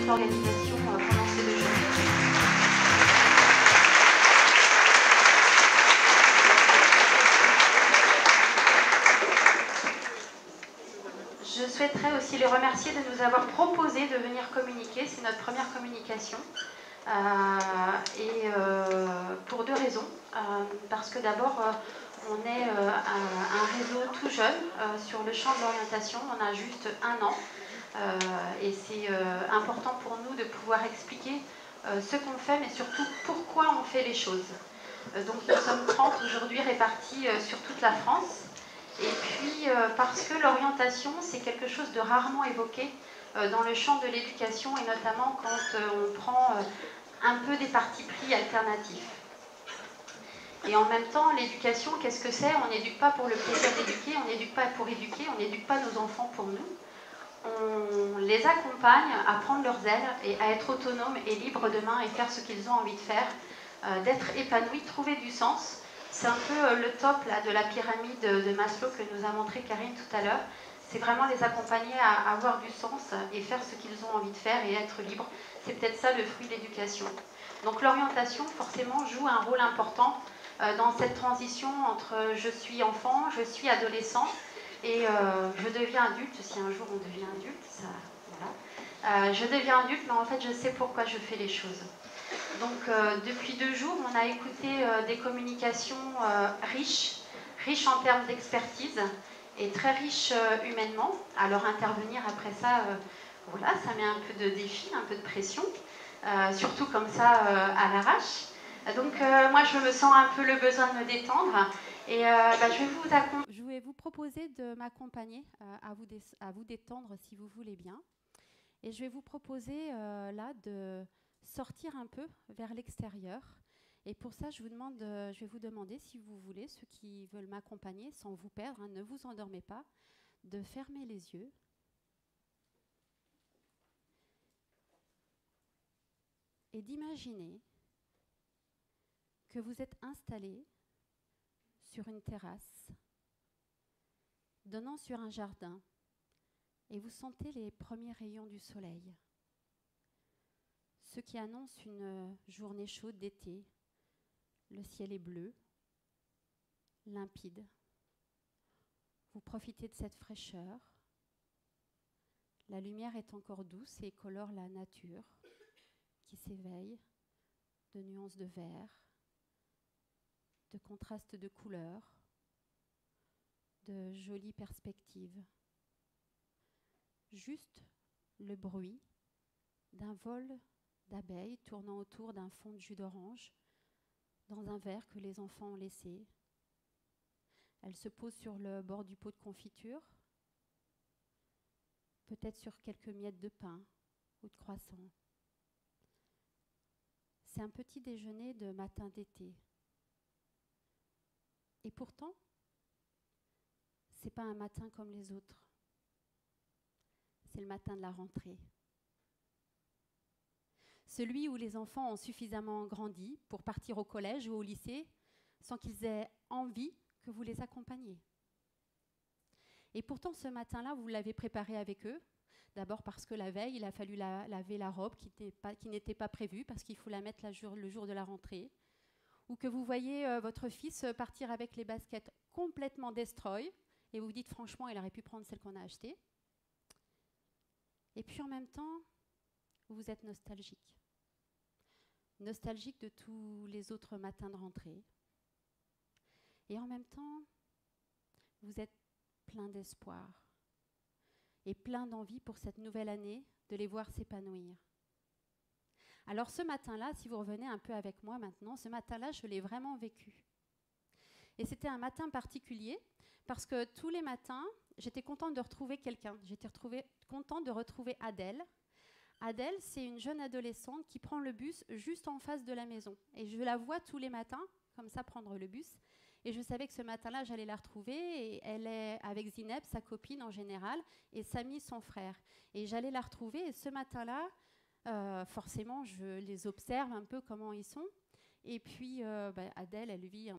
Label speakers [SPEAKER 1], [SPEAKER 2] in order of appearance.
[SPEAKER 1] l'organisation pendant ces 2 jours. Je souhaiterais aussi les remercier de nous avoir proposé de venir communiquer. C'est notre première communication. Pour 2 raisons. Parce que d'abord, on est un réseau tout jeune sur le champ de l'orientation. On a juste 1 an. Et c'est important pour nous de pouvoir expliquer ce qu'on fait, mais surtout pourquoi on fait les choses. Donc nous sommes 30 aujourd'hui répartis sur toute la France. Et puis parce que l'orientation, c'est quelque chose de rarement évoqué dans le champ de l'éducation, et notamment quand on prend un peu des partis pris alternatifs. Et en même temps, l'éducation, qu'est-ce que c'est? On n'éduque pas pour le plaisir d'éduquer, on n'éduque pas pour éduquer, on n'éduque pas nos enfants pour nous. On les accompagne à prendre leurs ailes et à être autonomes et libres demain et faire ce qu'ils ont envie de faire, d'être épanouis, trouver du sens. C'est un peu le top là, de la pyramide de Maslow que nous a montré Karine tout à l'heure. C'est vraiment les accompagner à avoir du sens et faire ce qu'ils ont envie de faire et être libres. C'est peut-être ça le fruit de l'éducation. Donc l'orientation, forcément, joue un rôle important dans cette transition entre je suis enfant, je suis adolescent et je deviens adulte. Si un jour on devient adulte, ça, voilà. Je deviens adulte, mais en fait, je sais pourquoi je fais les choses. Donc depuis 2 jours, on a écouté des communications riches en termes d'expertise et très riches humainement. Alors intervenir après ça, voilà, ça met un peu de défi, un peu de pression, surtout comme ça à l'arrache. Donc moi je me sens un peu le besoin de me détendre et je vais vous proposer de m'accompagner à vous détendre si vous voulez bien. Et je vais vous proposer là de sortir un peu vers l'extérieur. Et pour ça, je vais vous demander, si vous voulez, ceux qui veulent m'accompagner sans vous perdre, ne vous endormez pas, de fermer les yeux. Et d'imaginer que vous êtes installé sur une terrasse, donnant sur un jardin, et vous sentez les premiers rayons du soleil, ce qui annonce une journée chaude d'été. Le ciel est bleu, limpide. Vous profitez de cette fraîcheur. La lumière est encore douce et colore la nature qui s'éveille de nuances de vert, de contrastes de couleurs, de jolies perspectives. Juste le bruit d'un vol d'abeilles tournant autour d'un fond de jus d'orange dans un verre que les enfants ont laissé. Elle se pose sur le bord du pot de confiture, peut-être sur quelques miettes de pain ou de croissant. C'est un petit déjeuner de matin d'été. Et pourtant, c'est pas un matin comme les autres. C'est le matin de la rentrée. Celui où les enfants ont suffisamment grandi pour partir au collège ou au lycée sans qu'ils aient envie que vous les accompagniez. Et pourtant, ce matin-là, vous l'avez préparé avec eux. D'abord parce que la veille, il a fallu laver la robe qui n'était pas prévue parce qu'il faut la mettre le jour de la rentrée. Ou que vous voyez votre fils partir avec les baskets complètement destroy et vous vous dites franchement, il aurait pu prendre celle qu'on a achetée. Et puis en même temps, vous êtes nostalgique. Nostalgique de tous les autres matins de rentrée. Et en même temps, vous êtes plein d'espoir et plein d'envie pour cette nouvelle année de les voir s'épanouir. Alors ce matin-là, si vous revenez un peu avec moi maintenant, ce matin-là, je l'ai vraiment vécu. Et c'était un matin particulier parce que tous les matins, j'étais contente de retrouver quelqu'un. J'étais contente de retrouver Adèle. Adèle, c'est une jeune adolescente qui prend le bus juste en face de la maison. Et je la vois tous les matins, comme ça, prendre le bus. Et je savais que ce matin-là, j'allais la retrouver. Et elle est avec Zineb, sa copine en général, et Samy, son frère. Et j'allais la retrouver. Et ce matin-là, forcément, je les observe un peu comment ils sont. Et puis, Adèle, elle vit